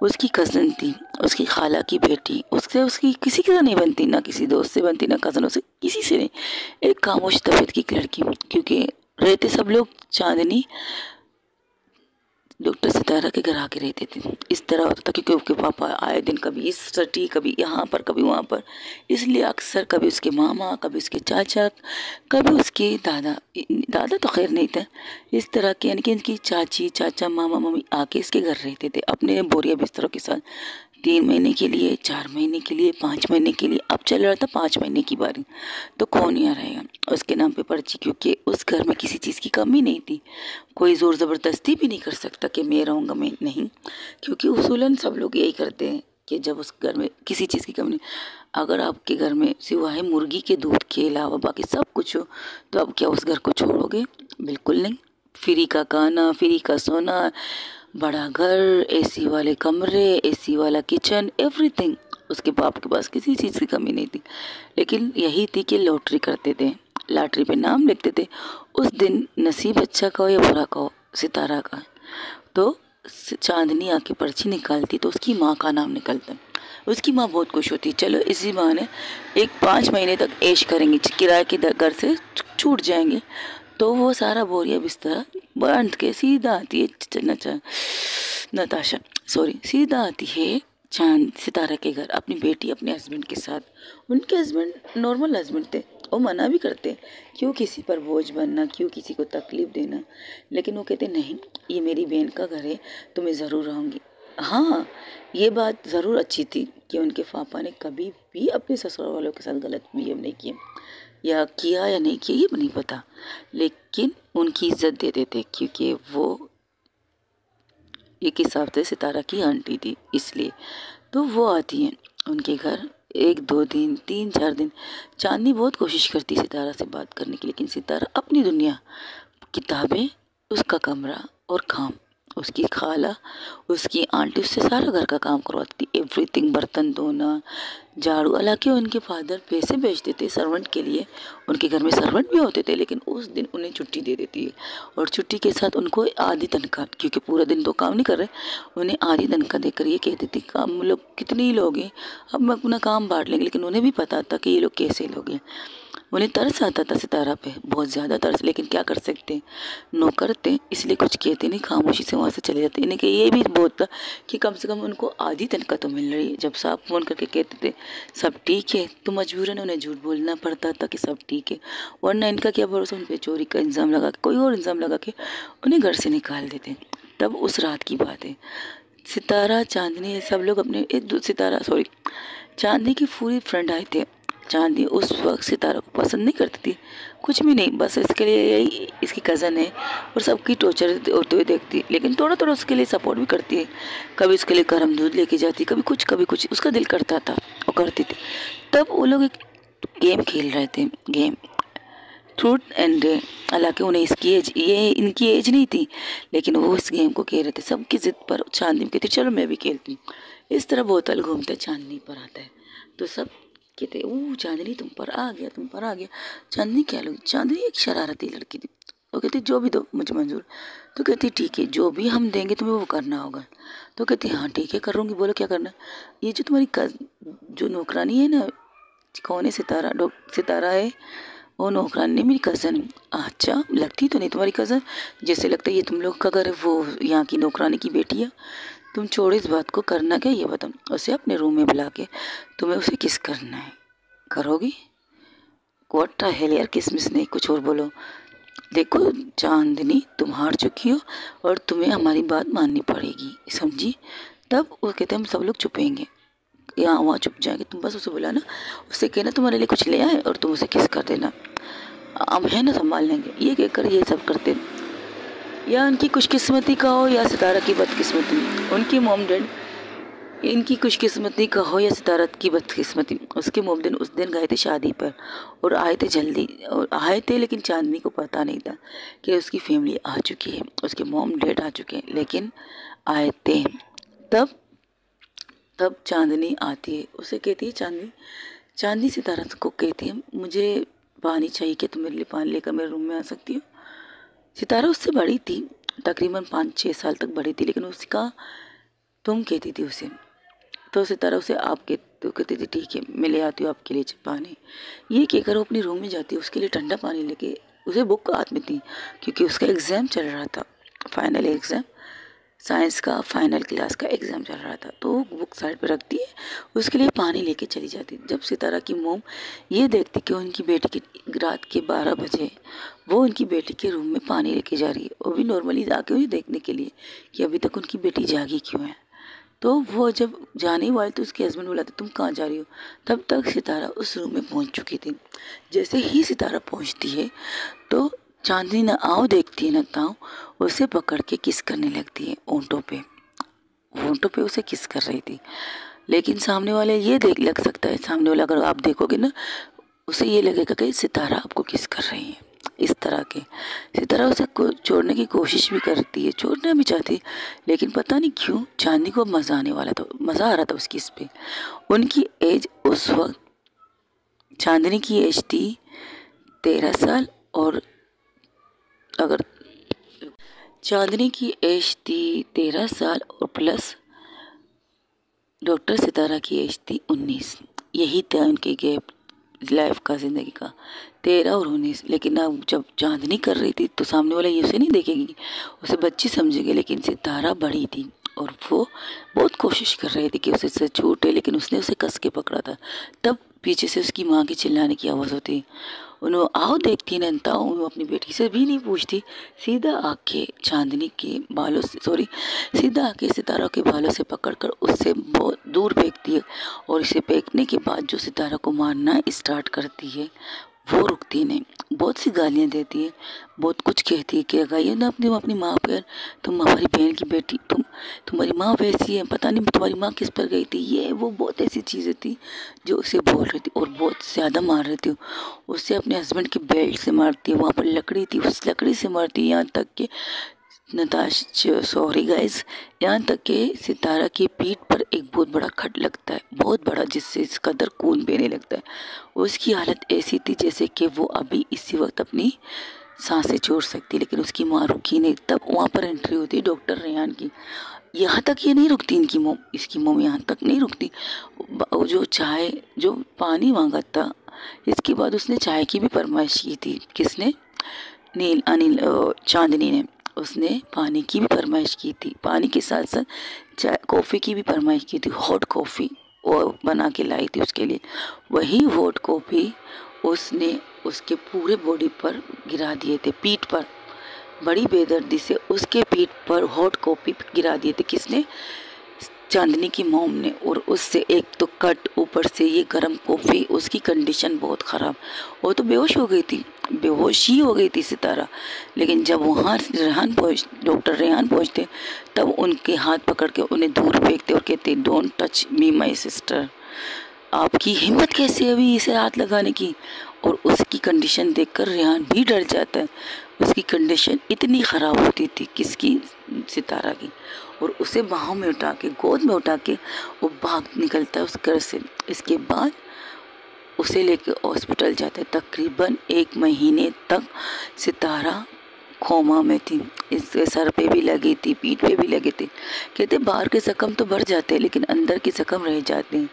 उसकी कज़न थी, उसकी खाला की बेटी, उससे उसकी किसी के साथ नहीं बनती, ना किसी दोस्त से बनती, ना कज़नों से, किसी से नहीं। एक खामोश तबीयत की लड़की, क्योंकि रहते सब लोग चांदनी डॉक्टर सितारा के घर आके रहते थे। इस तरह होता था क्योंकि उसके पापा आए दिन कभी इस सिटी, कभी यहाँ पर, कभी वहाँ पर, इसलिए अक्सर कभी उसके मामा, कभी उसके चाचा, कभी उसके दादा, दादा तो खैर नहीं थे, इस तरह के यानी कि इनकी चाची, चाचा, मामा, मम्मी आके इसके घर रहते थे अपने बोरिया बिस्तरों के साथ। 3 महीने के लिए, 4 महीने के लिए, 5 महीने के लिए, अब चल रहा था 5 महीने की बारी। तो कौन यहाँ रहेगा उसके नाम पे पर्ची, क्योंकि उस घर में किसी चीज़ की कमी नहीं थी। कोई ज़ोर ज़बरदस्ती भी नहीं कर सकता कि मैं रहूँगा, मैं नहीं, क्योंकि उसूलन सब लोग यही करते हैं कि जब उस घर में किसी चीज़ की कमी नहीं, अगर आपके घर में सिवाय मुर्गी के दूध के अलावा बाकी सब कुछ हो तो आप क्या उस घर को छोड़ोगे? बिल्कुल नहीं। फ्री का खाना, फ्री का सोना, बड़ा घर, एसी वाले कमरे, एसी वाला किचन, एवरीथिंग। उसके बाप के पास किसी चीज़ की कमी नहीं थी, लेकिन यही थी कि लॉटरी करते थे, लॉटरी पे नाम लिखते थे। उस दिन नसीब अच्छा का हो या बुरा का हो, सितारा का, तो चांदनी आके पर्ची निकालती तो उसकी माँ का नाम निकलता। उसकी माँ बहुत खुश होती, चलो इसी बहाने एक 5 महीने तक ऐश करेंगे, किराए के घर से छूट जाएंगे। तो वो सारा बोरिया बिस्तरा बांध के सीधा आती है नताशा, सॉरी, सीधा आती है चांद सितारा के घर अपनी बेटी अपने हस्बैंड के साथ। उनके हस्बैंड नॉर्मल हस्बैंड थे, वो मना भी करते, क्यों किसी पर बोझ बनना, क्यों किसी को तकलीफ देना, लेकिन वो कहते नहीं, ये मेरी बहन का घर है तो मैं ज़रूर रहूँगी। हाँ, ये बात ज़रूर अच्छी थी कि उनके पापा ने कभी भी अपने ससुराल वालों के साथ गलत बिहेव नहीं किया, या किया या नहीं किया ये भी नहीं पता, लेकिन उनकी इज्जत देते थे क्योंकि वो एक हिसाब से सितारा की आंटी थी, इसलिए। तो वो आती हैं उनके घर 1-2 दिन, 3-4 दिन। चांदनी बहुत कोशिश करती सितारा से बात करने की, लेकिन सितारा अपनी दुनिया, किताबें, उसका कमरा और काम। उसकी खाला, उसकी आंटी उससे सारा घर का काम करवाती थी, एवरीथिंग, बर्तन धोना, झाड़ू। हालांकि उनके फादर पैसे भेजते थे सर्वेंट के लिए, उनके घर में सर्वेंट भी होते थे, लेकिन उस दिन उन्हें छुट्टी दे देती है और छुट्टी के साथ उनको आधी तनख्वाह, क्योंकि पूरा दिन तो काम नहीं कर रहे, उन्हें आधी तनख्वाह देकर ये कहती थी काम लोग कितने ही लोग हैं, अब मैं अपना काम बांट लेंगे। लेकिन उन्हें भी पता था कि ये लोग कैसे लोग हैं। उन्हें तरस आता था सितारा पे, बहुत ज़्यादा तरस, लेकिन क्या कर सकते हैं, नौकर थे इसलिए कुछ कहते नहीं, खामोशी से वहाँ से चले जाते। इन्हें कि ये भी बहुत था कि कम से कम उनको आधी तनख्वाह तो मिल रही है। जब साहब फ़ोन करके कहते थे सब ठीक है, तो मजबूरन उन्हें झूठ बोलना पड़ता था कि सब ठीक है, वरना इनका क्या भरोसा, उन पर चोरी का इल्ज़ाम लगा के, कोई और इल्ज़ाम लगा के उन्हें घर से निकाल देते। तब उस रात की बात है, सितारा, चांदनी, सब लोग अपने सितारा सॉरी चांदनी की पूरी फ्रेंड आए थे। चांदनी उस वक्त सितारा को पसंद नहीं करती थी, कुछ भी नहीं, बस इसके लिए यही इसकी कज़न है और सबकी टॉर्चर होते हुए देखती, लेकिन थोड़ा थोड़ा उसके लिए सपोर्ट भी करती है। कभी उसके लिए गर्म दूध लेके जाती, कभी कुछ उसका दिल करता था वो करती थी। तब वो लोग एक गेम खेल रहे थे, गेम ट्रूथ एंड डेयर। हालांकि उन्हें इसकी एज, ये इनकी एज नहीं थी, लेकिन वो इस गेम को खेल रहे थे। सबकी जिद पर चांदनी कहती चलो मैं भी खेलती हूँ। इस तरह बोतल घूमते चांदनी पर आता है, तो सब कहते ओ चांदनी तुम पर आ गया, तुम पर आ गया। चांदनी क्या लोग, चांदनी एक शरारती लड़की थी, वो कहती जो भी दो मुझे मंजूर। तो कहती ठीक है, जो भी हम देंगे तुम्हें वो करना होगा। तो कहती हाँ ठीक है करूँगी, बोलो क्या करना। ये जो तुम्हारी जो नौकरानी है ना, कौन है, सितारा, सितारा है, वो नौकरानी नहीं, मेरी कज़न। अच्छा, लगती तो नहीं तुम्हारी कज़न, जैसे लगता है ये तुम लोग का घर है, वो यहाँ की नौकरानी की बेटी है। तुम छोड़ो इस बात को, करना क्या ये बताओ। उसे अपने रूम में बुला के तुम्हें उसे किस करना है, करोगी? कोटा है यार, किसमिस नहीं, कुछ और बोलो। देखो चांदनी, तुम हार चुकी हो और तुम्हें हमारी बात माननी पड़ेगी, समझी? तब वो कहते हम सब लोग चुपेंगे, यहाँ वहाँ चुप जाएंगे, तुम बस उसे बुलाना, उससे कहना तुम्हारे लिए कुछ ले आए और तुम उसे किस कर देना, हम है ना संभाल लेंगे। ये कहकर ये सब करते, या उनकी खुशकिस्मती का हो या सितारा की बदकिस्मती, उनकी मोम डैड, इनकी खुशकिस्मती का हो या सितारा की बदकिस्मती, उसके मोम डैड उस दिन गए थे शादी पर और आए थे जल्दी, और आए थे लेकिन चांदनी को पता नहीं था कि उसकी फैमिली आ चुकी है, उसके मोम डैड आ चुके हैं, लेकिन आए थे। तब तब चांदनी आती है, उसे कहती है चांदनी, चांदनी सितारा को कहती है मुझे पानी चाहिए, कि तुम मेरे लिए पानी लेकर मेरे रूम में आ सकती हो। सितारा उससे बड़ी थी, तकरीबन 5-6 साल तक बड़ी थी, लेकिन उसका तुम कहती थी उसे। तो सितारा उसे आप कहती थी ठीक है मैं ले आती हूँ आपके लिए पानी। ये कहकर वो अपने रूम में जाती है, उसके लिए ठंडा पानी लेके। उसे बुक हाथ में थी क्योंकि उसका एग्ज़ाम चल रहा था, फाइनल एग्ज़ाम, साइंस का फाइनल क्लास का एग्ज़ाम चल रहा था। तो वो बुक साइड पे रखती है, उसके लिए पानी लेके चली जाती। जब सितारा की मोम ये देखती कि उनकी बेटी की रात के 12 बजे वो उनकी बेटी के रूम में पानी लेके जा रही है, वो भी नॉर्मली जाके उन्हें देखने के लिए कि अभी तक उनकी बेटी जागी क्यों है। तो वो जब जाने वाली तो उसके हस्बैंड बुलाते तुम कहाँ जा रही हो। तब तक सितारा उस रूम में पहुंच चुकी थी। जैसे ही सितारा पहुंचती है तो चांदनी न आओ देखती है न ताओ, उसे पकड़ के किस करने लगती है ओंठों पे। होंठों पे उसे किस कर रही थी। लेकिन सामने वाले ये देख लग सकता है, सामने वाला अगर आप देखोगे ना उसे ये लगेगा कि सितारा आपको किस कर रही है, इस तरह के। सितारा उसे छोड़ने की कोशिश भी करती है, छोड़ना भी चाहती है, लेकिन पता नहीं क्यों चांदनी को मज़ा आने वाला था, मज़ा आ रहा था उसकी इस पे। उनकी एज उस वक्त, चांदनी की एज थी 13 साल, और अगर चांदनी की एज थी 13 साल और प्लस डॉक्टर सितारा की एज थी 19। यही था उनके गैप लाइफ का, ज़िंदगी का, 13 और 19। लेकिन अब जब चांदनी कर रही थी तो सामने वाला ये उसे नहीं देखेगी, उसे बच्ची समझेगी। लेकिन सितारा बड़ी थी और वो बहुत कोशिश कर रही थी कि उसे छूटे, लेकिन उसने उसे कस के पकड़ा था। तब पीछे से उसकी माँ की चिल्लाने की आवाज़ होती। उन्होंने आओ देखती नंता, वो अपनी बेटी से भी नहीं पूछती, सीधा आके चांदनी के बालों से, सॉरी, सीधा आके सितारा के बालों से पकड़कर उससे बहुत दूर फेंकती है। और इसे फेंकने के बाद जो सितारा को मारना स्टार्ट करती है वो रुकती नहीं, बहुत सी गालियाँ देती है, बहुत कुछ कहती है कि गाइए ना अपनी माँ पर, तुम हमारी बहन की बेटी, तुम्हारी माँ वैसी है, पता नहीं तुम्हारी माँ किस पर गई थी, ये वो बहुत ऐसी चीज़ें थी जो उसे बोल रही थी। और बहुत ज़्यादा मार रही थी, उससे अपने हस्बैंड के बेल्ट से मारती है, वहाँ पर लकड़ी थी उस लकड़ी से मारती है, यहाँ तक कि सॉरी गाइस, यहाँ तक कि सितारा की पीठ पर एक बहुत बड़ा खट लगता है, बहुत बड़ा, जिससे इस कदर खून बहने लगता है। उसकी हालत ऐसी थी जैसे कि वो अभी इसी वक्त अपनी सांसें छोड़ सकती, लेकिन उसकी माँ रुकी नहीं। तब वहाँ पर एंट्री होती डॉक्टर रेहान की। यहाँ तक ये नहीं रुकती इनकी मोम, इसकी मोम यहाँ तक नहीं रुकती। जो पानी मांगा था, इसके बाद उसने चाय की भी फरमाइश की थी। किसने? चांदनी ने। उसने पानी की भी फरमाइश की थी, पानी के साथ साथ चाय कॉफ़ी की भी फरमाइश की थी, हॉट कॉफ़ी वो बना के लाई थी उसके लिए। वही हॉट कॉफ़ी उसने उसके पूरे बॉडी पर गिरा दिए थे, पीठ पर, बड़ी बेदर्दी से उसके पीठ पर हॉट कॉफ़ी गिरा दिए थे। किसने? चांदनी की मोम ने। और उससे एक तो कट, ऊपर से ये गर्म कॉफ़ी, उसकी कंडीशन बहुत ख़राब, वो तो बेहोश हो गई थी, बेहोश ही हो गई थी सितारा। लेकिन जब वहाँ डॉक्टर रेहान पहुँचते तब उनके हाथ पकड़ के उन्हें दूर फेंकते और कहते don't touch me my sister, आपकी हिम्मत कैसे अभी इसे हाथ लगाने की। और उसकी कंडीशन देखकर रेहान भी डर जाता है, उसकी कंडीशन इतनी ख़राब होती थी, किसकी? सितारा की। और उसे बाहों में उठा के, गोद में उठा के वो भाग निकलता है उस घर से। इसके बाद उसे लेके हॉस्पिटल जाता है। तकरीबन 1 महीने तक सितारा कोमा में थी, इसके सर पे भी लगी थी, पीठ पे भी लगे थे। कहते बाहर के जख्म तो बढ़ जाते हैं लेकिन अंदर के जख्म रह जाते हैं।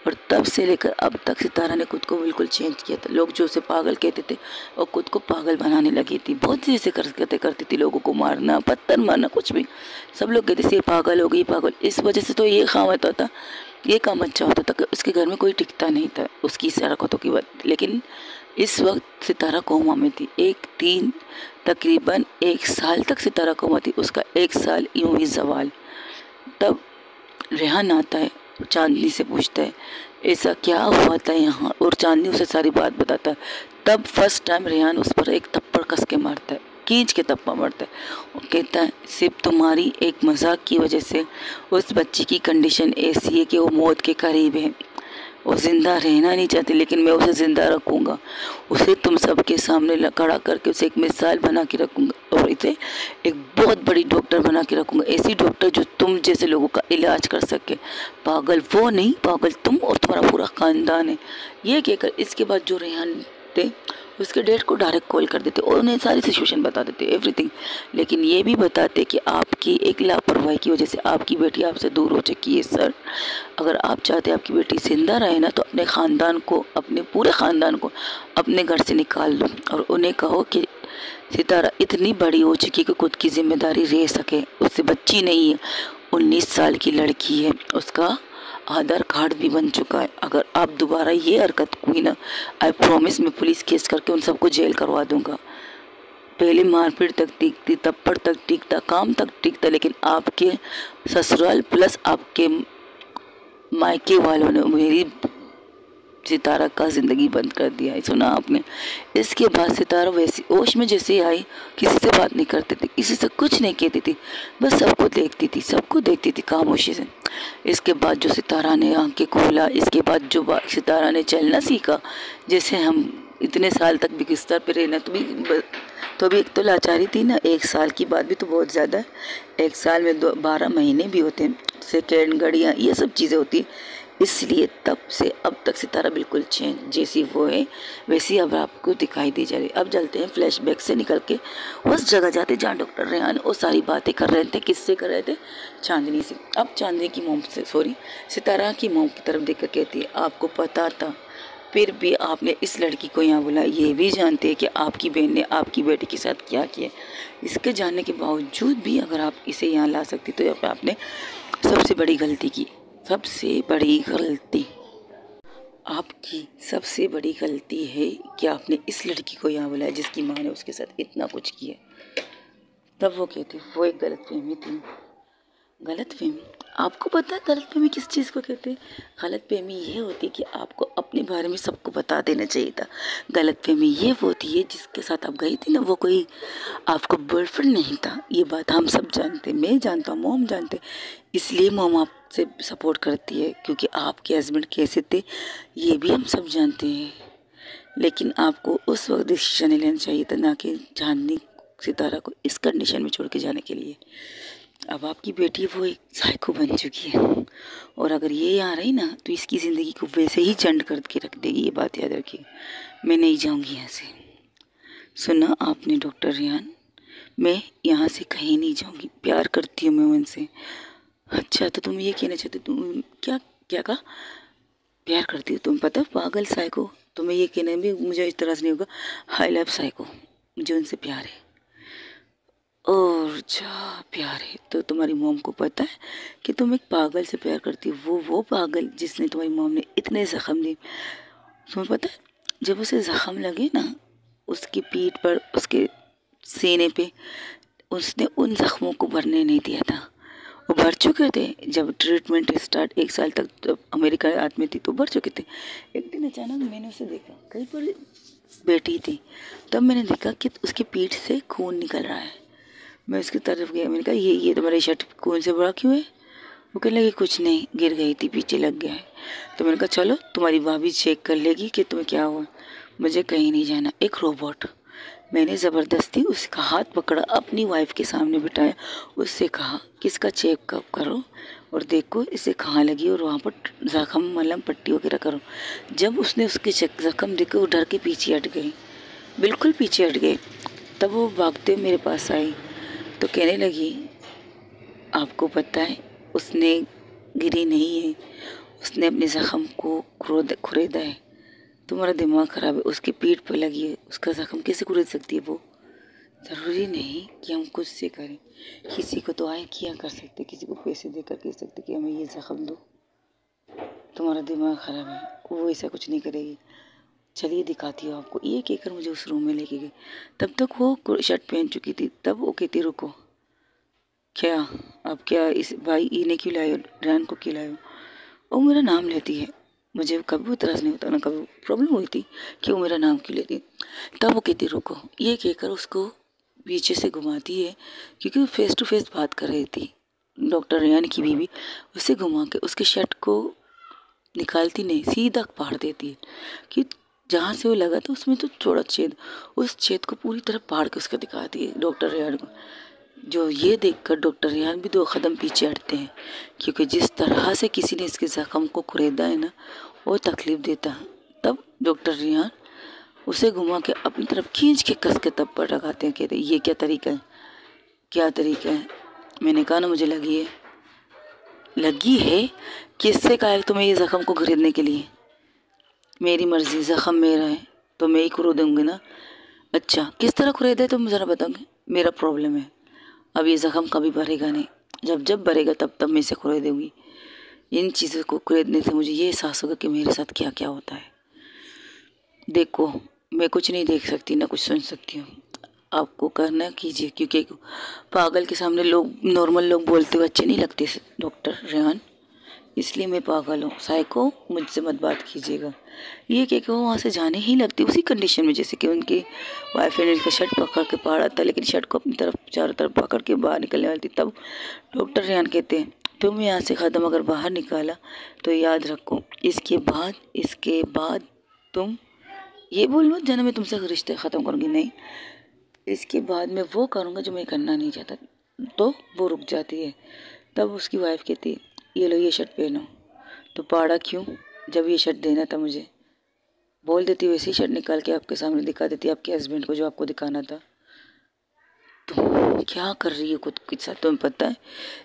और तब से लेकर अब तक सितारा ने खुद को बिल्कुल चेंज किया था। लोग जो उसे पागल कहते थे और खुद को पागल बनाने लगी थी, बहुत सी ऐसे करती थी, लोगों को मारना, पत्थर मारना, कुछ भी। सब लोग कहते थे ये पागल हो गई, पागल। इस वजह से तो ये काम होता था, ये काम अच्छा होता था कि उसके घर में कोई टिकता नहीं था उसकी इस हरकतों की वजह। लेकिन इस वक्त सितारा कोमा में थी। तकरीबन 1 साल तक सितारा कोमा थी, उसका 1 साल यूं ही जवाल। तब रेहान आता है, चांदनी से पूछता है ऐसा क्या हुआ था यहाँ, और चांदनी उसे सारी बात बताता है। तब फर्स्ट टाइम रेहान उस पर एक थप्पड़ कस के मारता है, खींच के थप्पड़ मारता है और कहता है सिर्फ तुम्हारी एक मजाक की वजह से उस बच्ची की कंडीशन ऐसी है कि वो मौत के करीब है। वो ज़िंदा रहना नहीं चाहती, लेकिन मैं उसे ज़िंदा रखूँगा। उसे तुम सबके सामने खड़ा करके उसे एक मिसाल बना के रखूँगा और इसे एक बहुत बड़ी डॉक्टर बना के रखूँगा। ऐसी डॉक्टर जो तुम जैसे लोगों का इलाज कर सके। पागल वो नहीं, पागल तुम और तुम्हारा पूरा ख़ानदान है। ये कहकर इसके बाद जो रेहान थे उसके डैड को डायरेक्ट कॉल कर देते और उन्हें सारी सिचुएशन बता देते, एवरीथिंग। लेकिन ये भी बताते कि आपकी एक लापरवाही की वजह से आपकी बेटी आपसे दूर हो चुकी है सर। अगर आप चाहते हैं आपकी बेटी जिंदा रहे ना, तो अपने ख़ानदान को, अपने पूरे ख़ानदान को अपने घर से निकाल लो और उन्हें कहो कि सितारा इतनी बड़ी हो चुकी है कि खुद की जिम्मेदारी ले सके। उससे बच्ची नहीं है, 19 साल की लड़की है, उसका आधार कार्ड भी बन चुका है। अगर आप दोबारा ये हरकत हुई ना, आई प्रॉमिस मैं पुलिस केस करके उन सबको जेल करवा दूंगा। पहले मारपीट तक टिकती, थप्पड़ तक टिकता, काम तक टिकता, लेकिन आपके ससुराल प्लस आपके मायके वालों ने मेरी सितारा का ज़िंदगी बंद कर दिया है। सुना आपने? इसके बाद सितारा वैसी होश में जैसे आई, किसी से बात नहीं करती थी, किसी से कुछ नहीं कहती थी, बस सबको देखती थी, सबको देखती थी खामोशी से। इसके बाद जो सितारा ने आंखें खोला, इसके बाद जो सितारा ने चलना सीखा, जैसे हम इतने साल तक भी बिस्तर पे रहना, तो भी एक तो लाचारी थी ना। 1 साल की बात भी तो बहुत ज़्यादा है। 1 साल में 12 महीने भी होते हैं, सेकेंड, घड़ियाँ, ये सब चीज़ें होती हैं। इसलिए तब से अब तक सितारा बिल्कुल चेंज, जैसी वो है वैसी अब आपको दिखाई दी जा रही। अब चलते हैं फ्लैशबैक से निकल के उस जगह जाते जहाँ डॉक्टर रेहान वो सारी बातें कर रहे थे। किससे कर रहे थे? चांदनी से। अब चांदनी की मोम से, सॉरी, सितारा की मोम की तरफ देख कर कहती है, आपको पता था, फिर भी आपने इस लड़की को यहाँ बुलाया। ये भी जानते हैं कि आपकी बहन ने आपकी बेटी के साथ क्या किया। इसके जानने के बावजूद भी अगर आप इसे यहाँ ला सकती तो आपने सबसे बड़ी गलती की। सबसे बड़ी गलती आपकी, सबसे बड़ी गलती है कि आपने इस लड़की को यहाँ बुलाया जिसकी माँ ने उसके साथ इतना कुछ किया। तब वो कहती वो एक गलतफहमी थी। गलतफहमी, आपको पता है गलतफहमी किस चीज़ को कहते हैं? गलतफहमी ये होती है कि आपको अपने बारे में सबको बता देना चाहिए था। गलतफहमी ये होती है जिसके साथ आप गई थी ना, वो कोई आपको बॉयफ्रेंड नहीं था। ये बात हम सब जानते, मैं जानता हूँ, मोम जानते। इसलिए मोम आपसे सपोर्ट करती है क्योंकि आपके हस्बैंड कैसे थे ये भी हम सब जानते हैं। लेकिन आपको उस वक्त डिसीजन लेना चाहिए था, ना कि चांदनी सितारा को इस कंडीशन में छोड़ के जाने के लिए। अब आपकी बेटी वो एक साइको बन चुकी है और अगर ये यहाँ रही ना तो इसकी ज़िंदगी को वैसे ही चंड करके रख देगी। ये बात याद रखिए, मैं नहीं जाऊँगी यहाँ से। सुना आपने डॉक्टर रेहान, मैं यहाँ से कहीं नहीं जाऊँगी। प्यार करती हूँ मैं उनसे। अच्छा, तो तुम ये कहना चाहते, तुम क्या क्या कहा? प्यार करती हो तुम? पता पागल साइको, तुम्हें ये कहना भी मुझे इस तरह से नहीं होगा। आई लव साइको, मुझे उनसे प्यार है। और जा प्यार है तो तुम्हारी मॉम को पता है कि तुम एक पागल से प्यार करती हो। वो पागल जिसने तुम्हारी मॉम ने इतने ज़ख्म दिए। तुम्हें पता है जब उसे ज़ख्म लगे ना, उसकी पीठ पर, उसके सीने पे, उसने उन ज़ख्मों को भरने नहीं दिया था। वो भर चुके थे जब ट्रीटमेंट स्टार्ट 1 साल तक जब अमेरिका में थी तो भर चुके थे। एक दिन अचानक मैंने उसे देखा, कहीं पर बैठी थी, तब मैंने देखा कि उसकी पीठ से खून निकल रहा है। मैं उसकी तरफ गया, मैंने कहा ये तुम्हारी शर्ट खून से बड़ा क्यों है? वो कहने लगी कुछ नहीं, गिर गई थी, पीछे लग गया है। तो मैंने कहा चलो तुम्हारी भाभी चेक कर लेगी कि तुम्हें क्या हुआ। मुझे कहीं नहीं जाना। एक रोबोट, मैंने ज़बरदस्ती उसका हाथ पकड़ा, अपनी वाइफ के सामने बिठाया, उससे कहा कि इसका चेकअप करो और देखो इसे कहाँ लगी और वहाँ पर ज़ख्म, मलहम, पट्टी वगैरह करो। जब उसने उसके ज़ख्म देखे वो डर के पीछे हट गई, बिल्कुल पीछे हट गए। तब वो भागते मेरे पास आई तो कहने लगी आपको पता है उसने गिरी नहीं है, उसने अपने ज़ख्म को खुरेदा है। तुम्हारा दिमाग ख़राब है, उसकी पीठ पर लगी है, उसका ज़ख्म कैसे खुरेद सकती है वो? ज़रूरी नहीं कि हम खुद से करें, किसी को दुआएं किया कर सकते, किसी को पैसे देकर कह सकते कि हमें ये ज़ख्म दो। तुम्हारा दिमाग ख़राब है, वो ऐसा कुछ नहीं करेगी। चलिए दिखाती हूँ आपको। ये कहकर मुझे उस रूम में लेके गई। तब तक वो शर्ट पहन चुकी थी। तब वो कहती रुको, क्या अब क्या इस भाई इन्हें क्यों लाए हो, रेहान को क्यों लाए हो? वो मेरा नाम लेती है, मुझे कभी वो तरस नहीं होता, ना कभी प्रॉब्लम हुई थी कि वो मेरा नाम क्यों लेती। तब वो कहती रुको, ये कहकर उसको पीछे से घुमाती है क्योंकि वो फेस टू फेस बात कर रही थी। डॉक्टर रेहान की बीवी उसे घुमा के उसके शर्ट को निकालती नहीं, सीधा फाड़ देती है कि जहाँ से वो लगा था उसमें तो थोड़ा छेद, उस छेद को पूरी तरह फाड़ के उसका दिखाती है डॉक्टर रेहान को। जो ये देखकर डॉक्टर रेहान भी 2 कदम पीछे हटते हैं, क्योंकि जिस तरह से किसी ने इसके जख्म को कुरेदा है ना, वो तकलीफ देता है। तब डॉक्टर रेहान उसे घुमा के अपनी तरफ खींच के कस के तब पर लगाते हैं। कहते ये क्या तरीका है, क्या तरीका है। मैंने कहा ना मुझे लगी है। किससे कहा है तुम्हें ये ज़ख़म को खरीदने के लिए? मेरी मर्ज़ी, ज़ख़म मेरा है तो मैं ही खरीदूँगी ना। अच्छा, किस तरह खरीदे तुम ज़रा बताओगे? मेरा प्रॉब्लम है, अब ये ज़ख़म कभी भरेगा नहीं, जब भरेगा तब मैं इसे खरीदूँगी। इन चीज़ों को खरीदने से मुझे ये एहसास होगा कि मेरे साथ क्या क्या होता है। देखो, मैं कुछ नहीं देख सकती ना कुछ सुन सकती हूँ, आपको करना कीजिए, क्योंकि पागल के सामने लोग, नॉर्मल लोग बोलते हुए अच्छे नहीं लगते डॉक्टर रेहान, इसलिए मैं पागल हूँ। साइको, मुझसे मत बात कीजिएगा। ये कह के वो वहाँ से जाने ही लगती उसी कंडीशन में जैसे कि उनकी वाइफ ने उसका शर्ट पकड़ के पकड़ा था, लेकिन शर्ट को अपनी तरफ चारों तरफ पकड़ के बाहर निकलने वाली थी। तब डॉक्टर रेहान कहते हैं तुम यहाँ से कदम अगर बाहर निकाला तो याद रखो, इसके बाद तुम ये बोल मत जाना मैं तुमसे रिश्ते ख़त्म करूँगी, नहीं, इसके बाद मैं वो करूँगा जो मैं करना नहीं चाहता। तो वो रुक जाती है। तब उसकी वाइफ कहती है ये लो ये शर्ट पहनो। तो पाड़ा क्यों, जब ये शर्ट देना था मुझे, बोल देती वैसे ही शर्ट निकाल के आपके सामने दिखा देती आपके हस्बैंड को जो आपको दिखाना था। तो क्या कर रही है खुद के साथ, तुम्हें पता है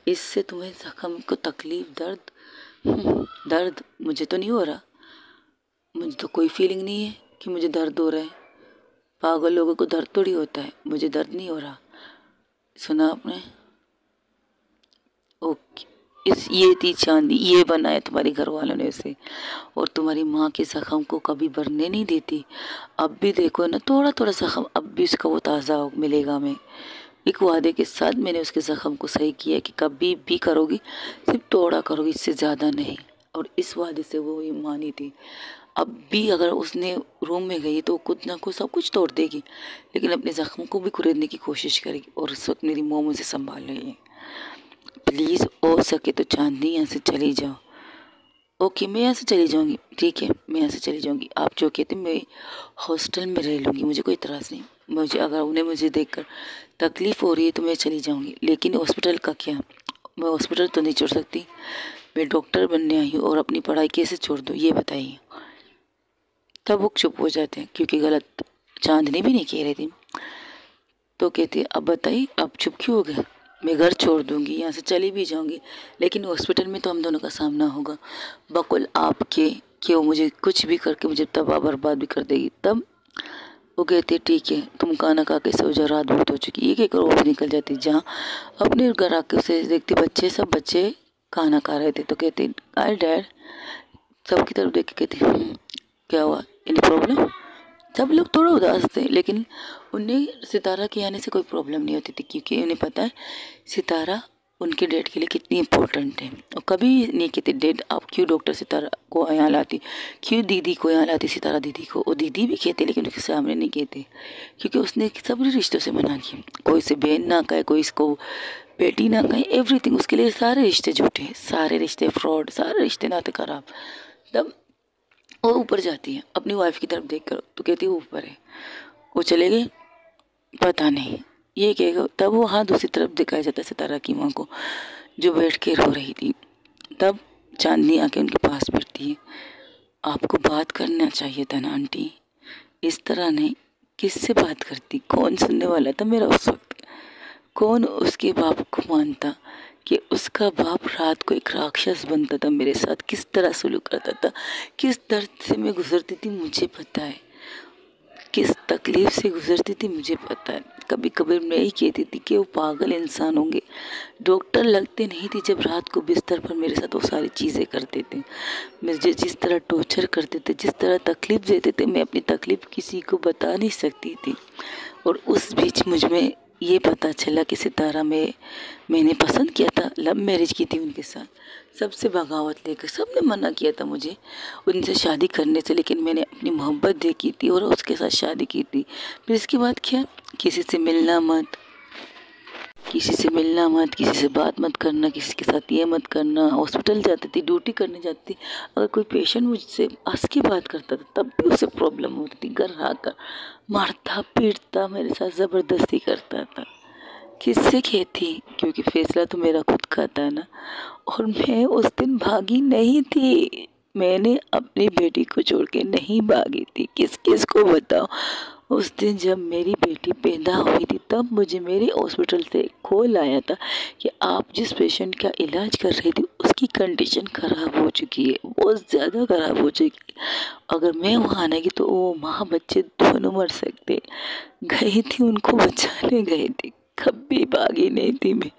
इससे तुम्हें जख्म को तकलीफ, दर्द मुझे तो नहीं हो रहा, मुझे तो कोई फीलिंग नहीं है कि मुझे दर्द हो रहा है। पागल लोगों को दर्द थोड़ी होता है, मुझे दर्द नहीं हो रहा। सुना आपने? ओके, ये थी चांदी, ये बनाया तुम्हारे घर वालों ने उसे, और तुम्हारी माँ के जख्म को कभी भरने नहीं देती। अब भी देखो ना, थोड़ा थोड़ा जख्म अब भी उसका वो ताज़ा मिलेगा हमें। एक वादे के साथ मैंने उसके जख्म को सही किया कि कभी भी करोगी सिर्फ थोड़ा करोगी, इससे ज़्यादा नहीं। और इस वादे से वो ये मानी थी। अब भी अगर उसने रूम में गई तो खुद ना खुद सब कुछ तोड़ देगी, लेकिन अपने जख्म को भी कुरेदने की कोशिश करेगी। और इस वक्त मेरी मोह मुझे संभाल रही है। प्लीज़ हो सके तो चांदनी यहाँ से चली जाओ। ओके, मैं यहाँ से चली जाऊँगी, ठीक है, मैं यहाँ से चली जाऊँगी। आप जो कहते मैं हॉस्टल में रह लूँगी, मुझे कोई इतराज़ नहीं। मुझे अगर उन्हें मुझे देखकर तकलीफ़ हो रही है तो मैं चली जाऊँगी, लेकिन हॉस्पिटल का क्या, मैं हॉस्पिटल तो नहीं छोड़ सकती। मैं डॉक्टर बनने आई हूँ और अपनी पढ़ाई कैसे छोड़ दूँ ये बताइए। तब वो चुप हो जाते हैं, क्योंकि गलत चांदनी भी नहीं कह रही थी। तो कहती है अब बताइए आप चुप क्यों हो गए? मैं घर छोड़ दूंगी, यहाँ से चली भी जाऊंगी, लेकिन हॉस्पिटल में तो हम दोनों का सामना होगा। बकुल आपके कि वो मुझे कुछ भी करके मुझे तबाह बर्बाद भी कर देगी। तब वो कहती है ठीक है तुम खाना खा के सो जाओ, रात बहुत हो चुकी। ये कहकर वो भी निकल जाती। जहाँ अपने घर आके उसे देखती बच्चे, सब बच्चे खाना खा रहे थे। तो कहती आई डैड, सबकी तरफ देख के कहती क्या हुआ, एनी प्रॉब्लम? सब लोग थोड़ा उदास थे, लेकिन उन्हें सितारा के आने से कोई प्रॉब्लम नहीं होती थी, क्योंकि उन्हें पता है सितारा उनके डेड के लिए कितनी इम्पोर्टेंट है। और कभी नहीं कहते डेड आप क्यों डॉक्टर सितारा को यहाँ लाती, क्यों दीदी को यहाँ लाती, सितारा दीदी को। और दीदी भी कहते लेकिन उसके सामने नहीं कहते, क्योंकि उसने सभी रिश्तों से मना किया। कोई से बहन ना कहे, कोई इसको बेटी ना कहे, एवरीथिंग उसके लिए सारे रिश्ते झूठे, सारे रिश्ते फ्रॉड, सारे रिश्ते नाते खराब। तब वो ऊपर जाती है अपनी वाइफ की तरफ देख कर, तो कहती है ऊपर है। वो चले गए, पता नहीं ये कहेगा। तब वो हाथ दूसरी तरफ दिखाया जाता है सितारा की माँ को, जो बैठ के रो रही थी। तब चांदनी आके उनके पास बैठती है। आपको बात करना चाहिए था ना आंटी, इस तरह नहीं। किससे बात करती, कौन सुनने वाला था मेरा उस वक्त? कौन उसके बाप को मानता कि उसका बाप रात को एक राक्षस बनता था मेरे साथ, किस तरह सलूक करता था, किस दर्द से मैं गुजरती थी मुझे पता है, किस तकलीफ से गुजरती थी मुझे पता है। कभी कभी मैं ही कहती थी कि वो पागल इंसान होंगे, डॉक्टर लगते नहीं थे जब रात को बिस्तर पर मेरे साथ वो सारी चीज़ें करते थे, मुझे जिस तरह टॉर्चर करते थे, जिस तरह तकलीफ़ देते थे, मैं अपनी तकलीफ़ किसी को बता नहीं सकती थी। और उस बीच मुझ में ये पता चला कि सितारा मैंने पसंद किया था, लव मैरिज की थी उनके साथ, सबसे बगावत लेकर। सबने मना किया था मुझे उनसे शादी करने से, लेकिन मैंने अपनी मोहब्बत देखी थी और उसके साथ शादी की थी। फिर इसके बाद क्या, किसी से मिलना मत, किसी से मिलना मत, किसी से बात मत करना, किसी के साथ ये मत करना। हॉस्पिटल जाती थी, ड्यूटी करने जाती थी, अगर कोई पेशेंट मुझसे हंस के बात करता था तब भी उसे प्रॉब्लम होती थी। घर आकर मारता पीटता मेरे साथ ज़बरदस्ती करता था। किससे खेती, क्योंकि फैसला तो मेरा खुद का था ना। और मैं उस दिन भागी नहीं थी, मैंने अपनी बेटी को छोड़ के नहीं भागी थी। किस किस को बताओ। उस दिन जब मेरी बेटी पैदा हुई थी तब मुझे मेरे हॉस्पिटल से कॉल आया था कि आप जिस पेशेंट का इलाज कर रही थी उसकी कंडीशन ख़राब हो चुकी है, बहुत ज़्यादा ख़राब हो चुकी है। अगर मैं वहाँ नहीं तो वो माँ बच्चे दोनों मर सकते। गई थी, उनको बचाने गई थी, कभी भागी नहीं थी मैं,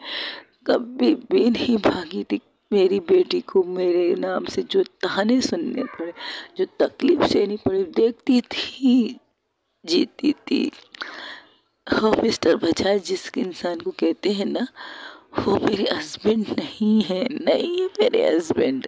कभी भी नहीं भागी थी। मेरी बेटी को मेरे नाम से जो ताने सुनने पड़े, जो तकलीफ सहनी पड़ी, देखती थी, जीती थी। हो मिस्टर बजाज जिस इंसान को कहते हैं ना, वो मेरे हस्बैंड नहीं है, नहीं है मेरे हस्बैंड।